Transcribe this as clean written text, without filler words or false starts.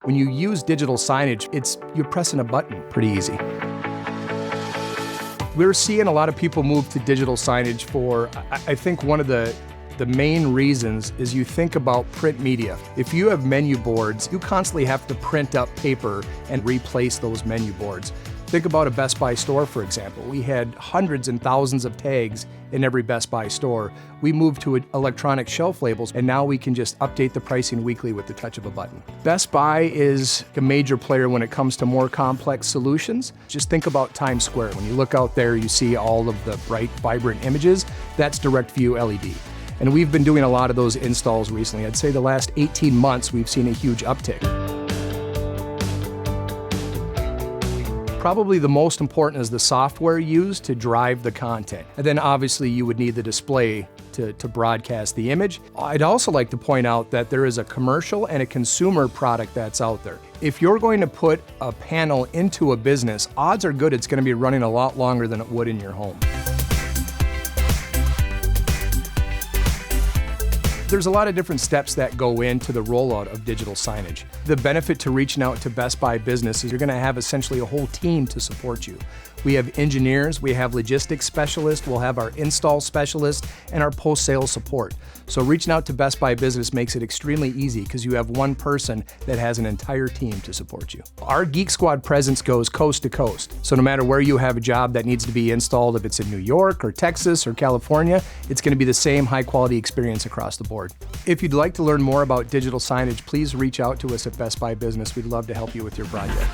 When you use digital signage, you're pressing a button pretty easy. We're seeing a lot of people move to digital signage for, I think one of the main reasons is you think about print media. If you have menu boards, you constantly have to print up paper and replace those menu boards. Think about a Best Buy store, for example. We had hundreds and thousands of tags in every Best Buy store. We moved to electronic shelf labels, and now we can just update the pricing weekly with the touch of a button. Best Buy is a major player when it comes to more complex solutions. Just think about Times Square. When you look out there, you see all of the bright, vibrant images. That's direct view LED. And we've been doing a lot of those installs recently. I'd say the last 18 months, we've seen a huge uptick. Probably the most important is the software used to drive the content. And then obviously you would need the display to broadcast the image. I'd also like to point out that there is a commercial and a consumer product that's out there. If you're going to put a panel into a business, odds are good it's going to be running a lot longer than it would in your home. There's a lot of different steps that go into the rollout of digital signage. The benefit to reaching out to Best Buy Business is you're going to have essentially a whole team to support you. We have engineers, we have logistics specialists, we'll have our install specialists, and our post-sales support. So reaching out to Best Buy Business makes it extremely easy because you have one person that has an entire team to support you. Our Geek Squad presence goes coast to coast. So no matter where you have a job that needs to be installed, if it's in New York or Texas or California, it's going to be the same high quality experience across the board. If you'd like to learn more about digital signage, please reach out to us at Best Buy Business. We'd love to help you with your project.